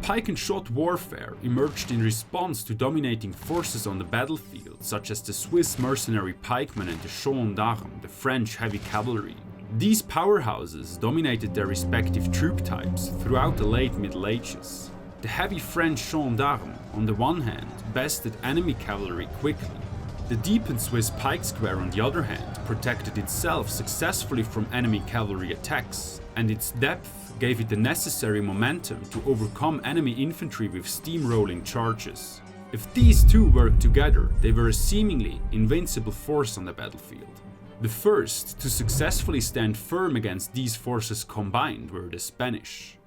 Pike and shot warfare emerged in response to dominating forces on the battlefield, such as the Swiss mercenary pikemen and the gendarmes, the French heavy cavalry. These powerhouses dominated their respective troop types throughout the late Middle Ages. The heavy French gendarmes, on the one hand, bested enemy cavalry quickly. The deepened Swiss pike square, on the other hand, protected itself successfully from enemy cavalry attacks, and its depth gave it the necessary momentum to overcome enemy infantry with steamrolling charges. If these two worked together, they were a seemingly invincible force on the battlefield. The first to successfully stand firm against these forces combined were the Spanish.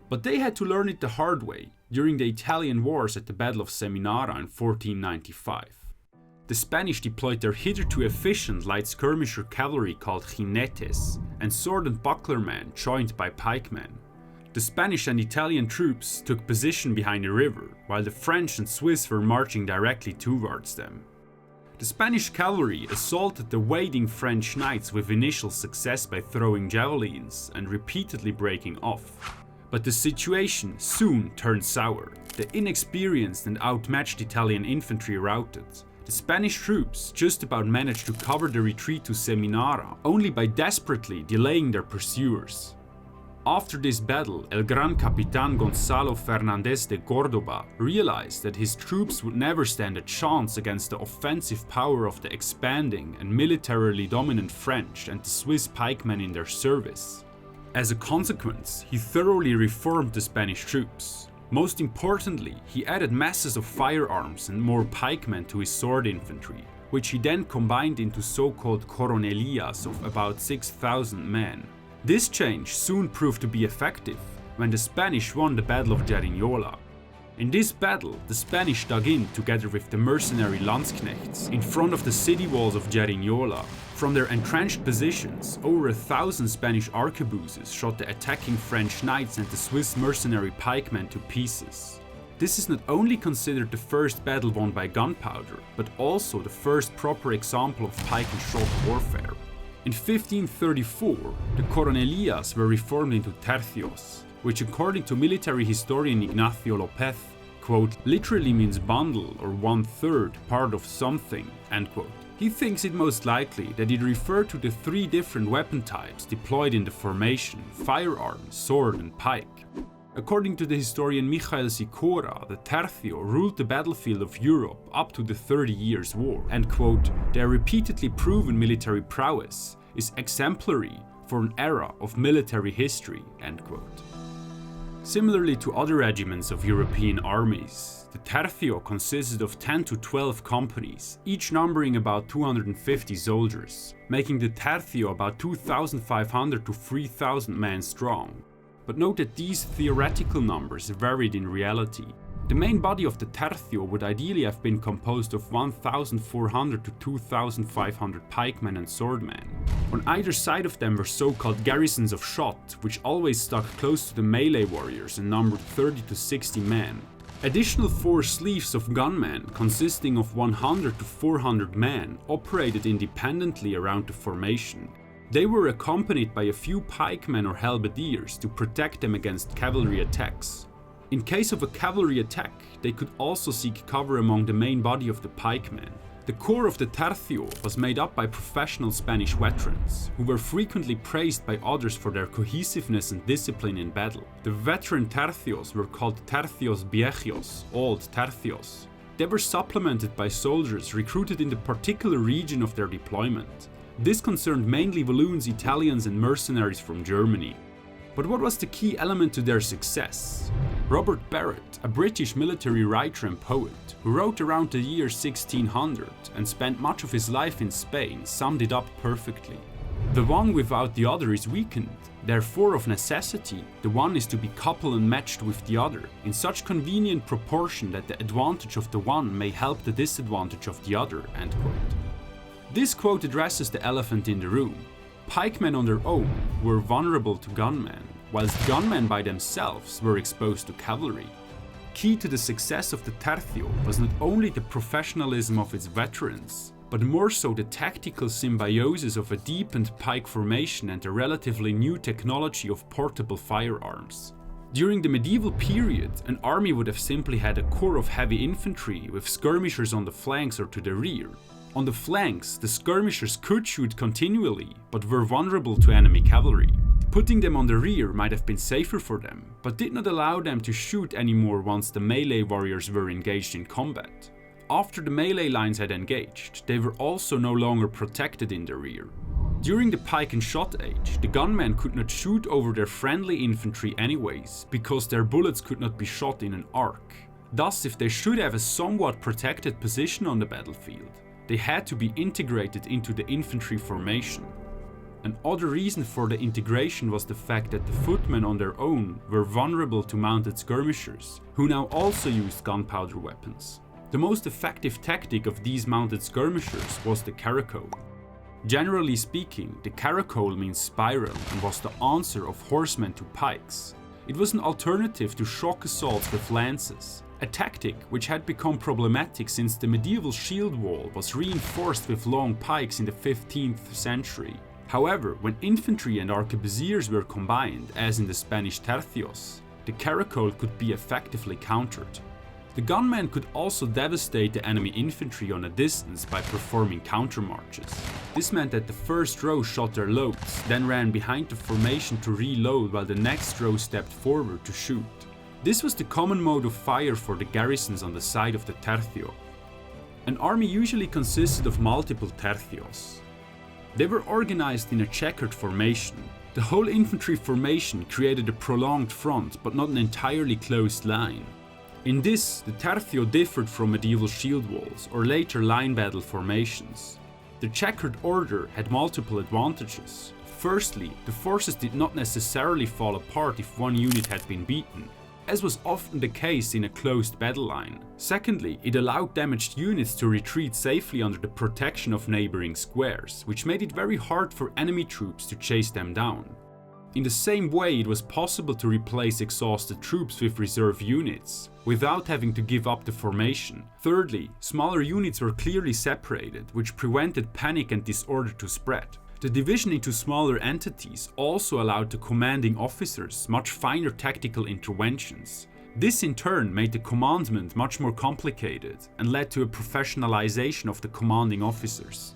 But they had to learn it the hard way during the Italian wars at the Battle of Seminara in 1495. The Spanish deployed their hitherto efficient light skirmisher cavalry called jinetes and sword and buckler men joined by pikemen. The Spanish and Italian troops took position behind the river, while the French and Swiss were marching directly towards them. The Spanish cavalry assaulted the wading French knights with initial success by throwing javelins and repeatedly breaking off. But the situation soon turned sour. The inexperienced and outmatched Italian infantry routed. The Spanish troops just about managed to cover the retreat to Seminara only by desperately delaying their pursuers. After this battle, El Gran Capitan Gonzalo Fernández de Córdoba realized that his troops would never stand a chance against the offensive power of the expanding and militarily dominant French and the Swiss pikemen in their service. As a consequence, he thoroughly reformed the Spanish troops. Most importantly, he added masses of firearms and more pikemen to his sword infantry, which he then combined into so-called coronelias of about 6,000 men. This change soon proved to be effective when the Spanish won the Battle of Cerignola. In this battle, the Spanish dug in together with the mercenary Landsknechts in front of the city walls of Cerignola. From their entrenched positions, over 1,000 Spanish arquebuses shot the attacking French knights and the Swiss mercenary pikemen to pieces. This is not only considered the first battle won by gunpowder, but also the first proper example of pike and shot warfare. In 1534, the coronelias were reformed into tercios, which according to military historian Ignacio Lopez, quote, literally means bundle or 1/3 part of something, end quote. He thinks it most likely that it referred to the three different weapon types deployed in the formation: firearm, sword and pike. According to the historian Michael Sikora, the tercio ruled the battlefield of Europe up to the 30 Years' War, and quote, their repeatedly proven military prowess is exemplary for an era of military history, end quote. Similarly to other regiments of European armies, the tercio consisted of 10 to 12 companies, each numbering about 250 soldiers, making the tercio about 2,500 to 3,000 men strong. But note that these theoretical numbers varied in reality. The main body of the tercio would ideally have been composed of 1,400 to 2,500 pikemen and swordmen. On either side of them were so-called garrisons of shot, which always stuck close to the melee warriors and numbered 30 to 60 men. Additional 4 sleeves of gunmen, consisting of 100 to 400 men, operated independently around the formation. They were accompanied by a few pikemen or halberdiers to protect them against cavalry attacks. In case of a cavalry attack, they could also seek cover among the main body of the pikemen. The core of the tercio was made up by professional Spanish veterans, who were frequently praised by others for their cohesiveness and discipline in battle. The veteran tercios were called tercios viejos, old tercios. They were supplemented by soldiers recruited in the particular region of their deployment. This concerned mainly Walloons, Italians and mercenaries from Germany. But what was the key element to their success? Robert Barrett, a British military writer and poet, who wrote around the year 1600 and spent much of his life in Spain, summed it up perfectly. The one without the other is weakened, therefore of necessity, the one is to be coupled and matched with the other, in such convenient proportion that the advantage of the one may help the disadvantage of the other, end quote. This quote addresses the elephant in the room. Pikemen on their own were vulnerable to gunmen, whilst gunmen by themselves were exposed to cavalry. Key to the success of the tercio was not only the professionalism of its veterans, but more so the tactical symbiosis of a deepened pike formation and the relatively new technology of portable firearms. During the medieval period, an army would have simply had a corps of heavy infantry with skirmishers on the flanks or to the rear. On the flanks, the skirmishers could shoot continually, but were vulnerable to enemy cavalry. Putting them on the rear might have been safer for them, but did not allow them to shoot anymore once the melee warriors were engaged in combat. After the melee lines had engaged, they were also no longer protected in the rear. During the Pike and Shot age, the gunmen could not shoot over their friendly infantry anyways, because their bullets could not be shot in an arc. Thus, if they should have a somewhat protected position on the battlefield, they had to be integrated into the infantry formation. Another reason for the integration was the fact that the footmen on their own were vulnerable to mounted skirmishers, who now also used gunpowder weapons. The most effective tactic of these mounted skirmishers was the caracole. Generally speaking, the caracole means spiral and was the answer of horsemen to pikes. It was an alternative to shock assaults with lances, a tactic which had become problematic since the medieval shield wall was reinforced with long pikes in the 15th century. However, when infantry and arquebusiers were combined, as in the Spanish tercios, the caracole could be effectively countered. The gunmen could also devastate the enemy infantry on a distance by performing countermarches. This meant that the first row shot their loads, then ran behind the formation to reload while the next row stepped forward to shoot. This was the common mode of fire for the garrisons on the side of the tercio. An army usually consisted of multiple tercios. They were organized in a checkered formation. The whole infantry formation created a prolonged front but not an entirely closed line. In this, the tercio differed from medieval shield walls or later line battle formations. The checkered order had multiple advantages. Firstly, the forces did not necessarily fall apart if one unit had been beaten, as was often the case in a closed battle line. Secondly, it allowed damaged units to retreat safely under the protection of neighboring squares, which made it very hard for enemy troops to chase them down. In the same way, it was possible to replace exhausted troops with reserve units, without having to give up the formation. Thirdly, smaller units were clearly separated, which prevented panic and disorder to spread. The division into smaller entities also allowed the commanding officers much finer tactical interventions. This in turn made the commandment much more complicated and led to a professionalization of the commanding officers.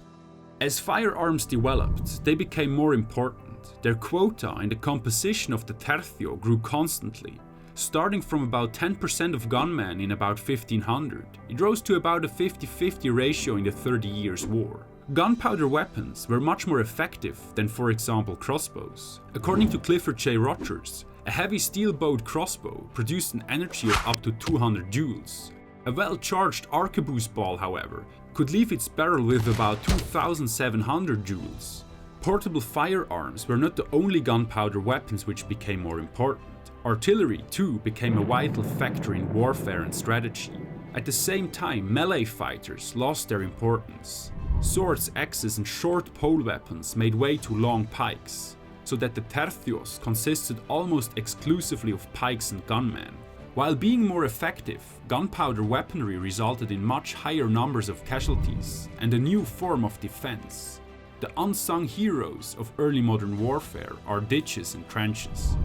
As firearms developed, they became more important. Their quota in the composition of the tercio grew constantly. Starting from about 10% of gunmen in about 1500, it rose to about a 50-50 ratio in the 30 Years' War. Gunpowder weapons were much more effective than, for example, crossbows. According to Clifford J. Rogers, a heavy steel-bowed crossbow produced an energy of up to 200 joules. A well-charged arquebus ball, however, could leave its barrel with about 2700 joules. Portable firearms were not the only gunpowder weapons which became more important. Artillery, too, became a vital factor in warfare and strategy. At the same time, melee fighters lost their importance. Swords, axes, and short pole weapons made way to long pikes, so that the tercios consisted almost exclusively of pikes and gunmen. While being more effective, gunpowder weaponry resulted in much higher numbers of casualties and a new form of defense. The unsung heroes of early modern warfare are ditches and trenches.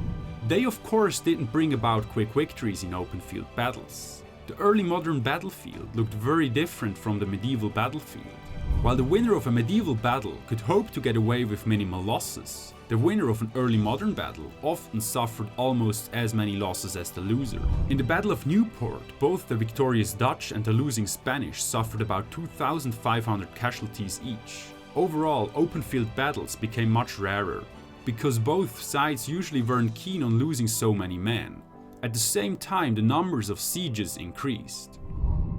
They of course didn't bring about quick victories in open field battles. The early modern battlefield looked very different from the medieval battlefield. While the winner of a medieval battle could hope to get away with minimal losses, the winner of an early modern battle often suffered almost as many losses as the loser. In the Battle of Nieuwpoort, both the victorious Dutch and the losing Spanish suffered about 2,500 casualties each. Overall, open field battles became much rarer, because both sides usually weren't keen on losing so many men. At the same time, the numbers of sieges increased.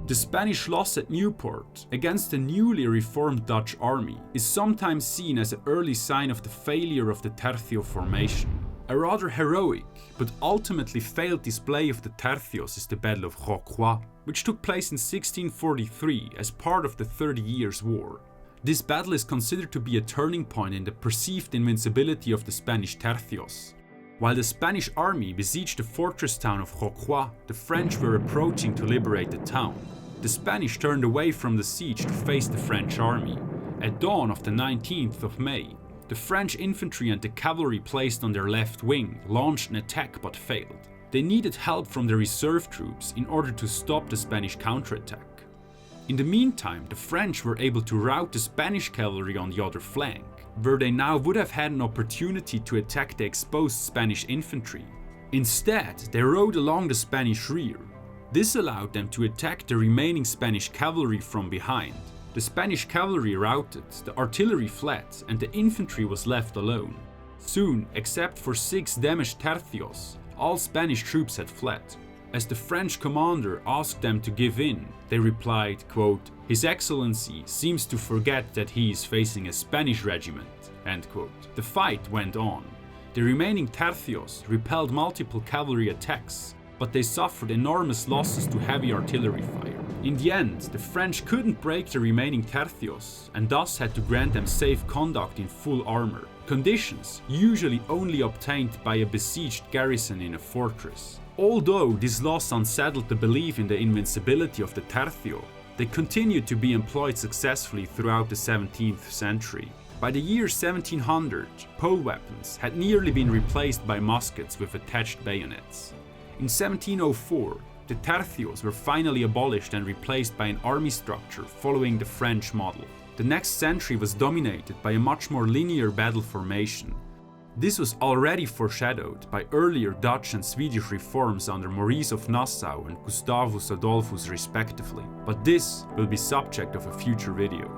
The Spanish loss at Nieuwpoort against the newly reformed Dutch army is sometimes seen as an early sign of the failure of the tercio formation. A rather heroic, but ultimately failed display of the tercios is the Battle of Rocroi, which took place in 1643 as part of the 30 Years' War. This battle is considered to be a turning point in the perceived invincibility of the Spanish tercios. While the Spanish army besieged the fortress town of Rocroi, the French were approaching to liberate the town. The Spanish turned away from the siege to face the French army. At dawn of the 19th of May, the French infantry and the cavalry placed on their left wing launched an attack but failed. they needed help from the reserve troops in order to stop the Spanish counterattack. In the meantime, the French were able to rout the Spanish cavalry on the other flank, where they now would have had an opportunity to attack the exposed Spanish infantry. Instead, they rode along the Spanish rear. This allowed them to attack the remaining Spanish cavalry from behind. The Spanish cavalry routed, the artillery fled, and the infantry was left alone. Soon, except for 6 damaged tercios, all Spanish troops had fled. As the French commander asked them to give in, they replied, quote, "His Excellency seems to forget that he is facing a Spanish regiment," end quote. The fight went on. The remaining tercios repelled multiple cavalry attacks, but they suffered enormous losses to heavy artillery fire. In the end, the French couldn't break the remaining tercios and thus had to grant them safe conduct in full armor, conditions usually only obtained by a besieged garrison in a fortress. Although this loss unsettled the belief in the invincibility of the tercio, they continued to be employed successfully throughout the 17th century. By the year 1700, pole weapons had nearly been replaced by muskets with attached bayonets. In 1704, the tercios were finally abolished and replaced by an army structure following the French model. The next century was dominated by a much more linear battle formation. This was already foreshadowed by earlier Dutch and Swedish reforms under Maurice of Nassau and Gustavus Adolphus respectively, but this will be subject of a future video.